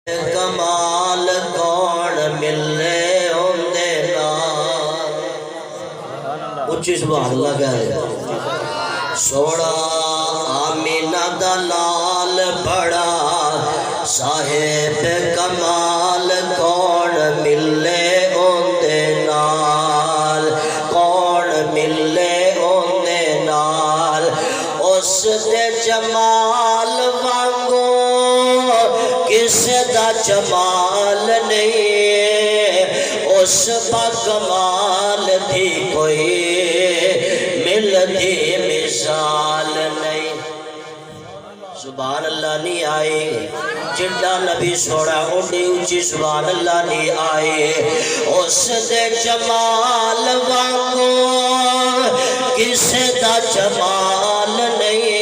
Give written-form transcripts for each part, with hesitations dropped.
کمال کون ملے ہوندے نال اچھی سبحان اللہ کہہ رہے سوڑا آمینہ دا لال بڑا صاحب کمال کون ملے ہوندے نال کون ملے ہوندے نال اس دے جمال وانگو کس دا جمال نہیں اس با کمال تھی کوئی ملتی مثال نہیں سبحان اللہ نہیں آئے جڑا نبی سوڑا اونڈی اونچی سبحان اللہ نہیں آئے اس دے جمال وانگو کس دا جمال نہیں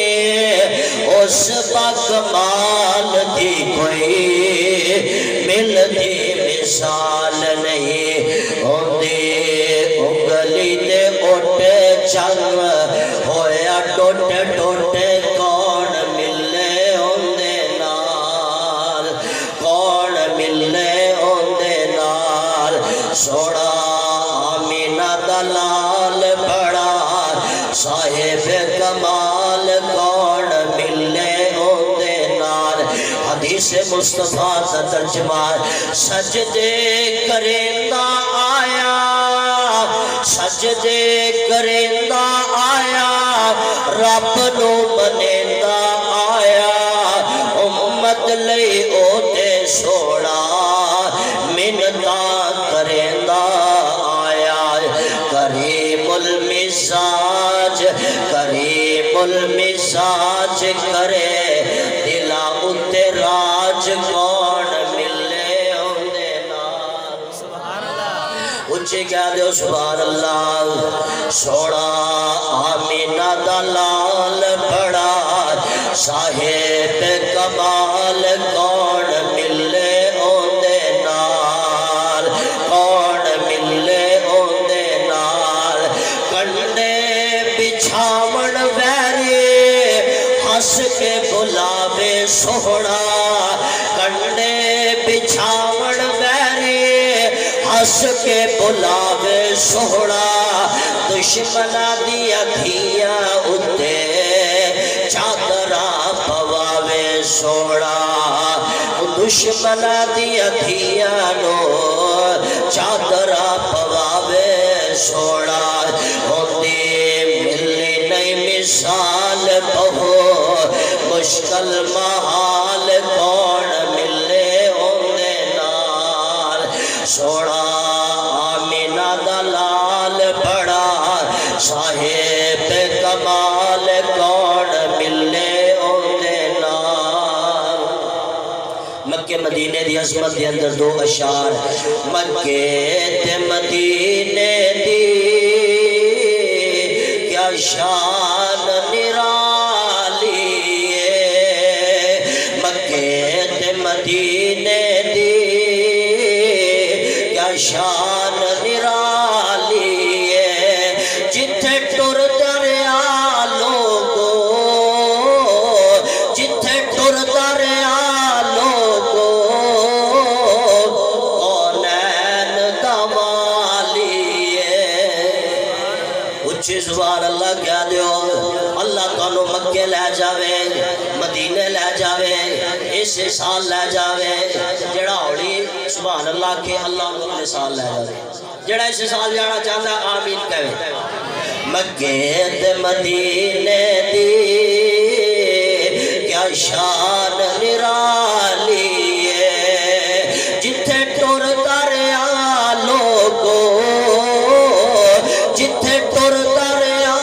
اس با کمال تھی کوئی ملتی مثال نہیں ہوندی انگلی دے اٹھے چنگ ہویا ٹوٹے ٹوٹے کون ملے ہوندے نال کون ملے ہوندے نال سوڑا آمینہ دا لال بڑا صاحب کمال کون ملے ہوندے نال حدیث مصطفیٰ دا ترجمہ سجدے کریندہ آیا سجدے کریندہ آیا رب نو منیندہ آیا امت لئی اوتے سوڑا منتا کریندہ آیا کریم المزاج کرے دلا اتے راج کون ملے ہوندے نال اچھے کہہ دیو سبحان اللہ سوڑا آمینہ دا لال بڑا صاحب کمال کون ملے ہوندے نال کون ملے ہوندے نال کنڈے بچھاون ویری ہس کے بلاوے سوڑا کنڈے بچھاون ویری ہس کے بلاوے سوڑا دشمنہ دیا دھیا اتے چادرہ پواوے سوڑا دشمنہ دیا دھیا نو چادرہ پواوے سوڑا ہوندی ملی نئی مثال بہو مشکل محال کون ملے ہوندے نال سوڑا آمینہ دا لال بڑا صاحب کمال کون ملے ہوندے نال مکہ مدینے دی عظمت دے اندر دو اشعار مکہ تے مدینے دی کیا شان نرالی مکہ تے مدینے دی کیا شان نرالی جتھے ٹر دریا لوگو جتھے ٹر دریا لوگو کونین دوالی اچھی سبحان اللہ کہہ دیو اللہ تانو مکے لے جاوے مدینے لے جاوے اس سال لے جاوے جڑا ہوڑی سبحان اللہ کہ اللہ انہوں نے سال لے جاوے جڑا اس سال جانا چاہتا آمین کہے مکے تے مدینے دی کیا شان نرالی جتھے ٹر دریا لوگو جتھے ٹر دریا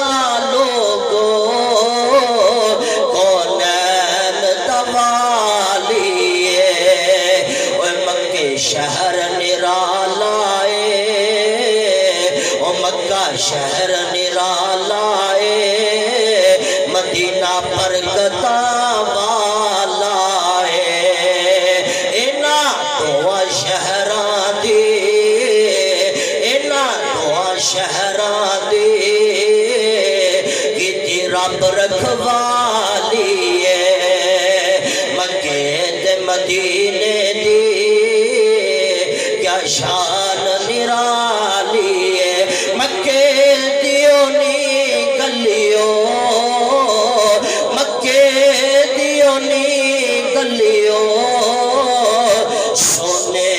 لوگو کونین دوالی وہ مکہ شہر نرالا مکہ شہر نرالا مدینہ پر گتا والا شان نرالی ہے مکے دیو نی گلیوں مکے دیو نی گلیوں سونے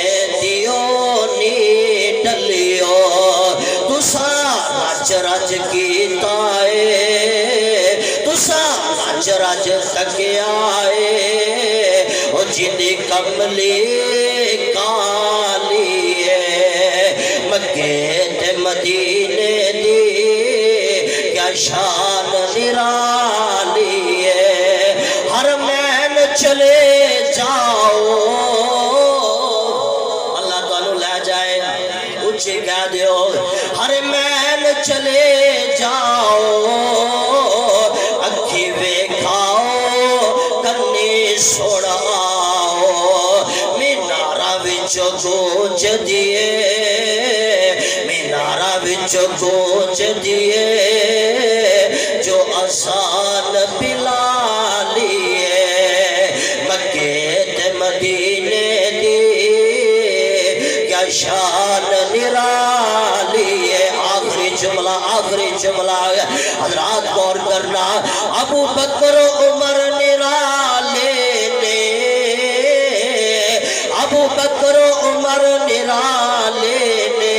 دیو نی ڈلیوں تسا رج رج کیتا ہے تسا رج رج تکیائے او جدی کملی کالی ہے مکے تے مدینے دی کیا شان نرالی ہے حرمین چلے جاؤ اللہ تعالیٰ لے جائے اچھی کہہ دیو حرمین چلے جاؤ اکھی ویکھاؤ کنی سوڑاؤ مینارہ وچوں گونج دیے مینارہ وچوں گونج دیے جو آسان بلالی ہے مکے تے مدینے دی کیا شان نرالی ہے آخری جملہ حضرات غور کرنا ابو بکر عمر نرالے نے ابو بکر عمر نرالے نے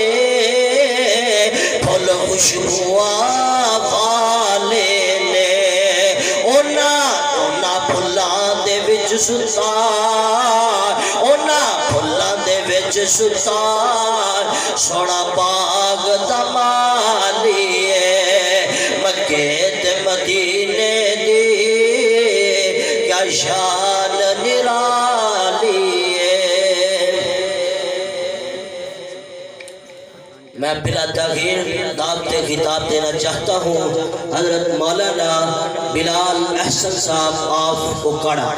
پھل خوشبواں والے نے اونا پھلاں دے وچ سلطان اونا پھلاں دے وچ سلطان سونا باغ دمالی ہے مکے تے مدینے دی کیا شان نرالی ہے میں بلا تغیر دعوت خطاب دینا چاہتا ہوں حضرت مولانا بلال احسن صاحب آف اکڑا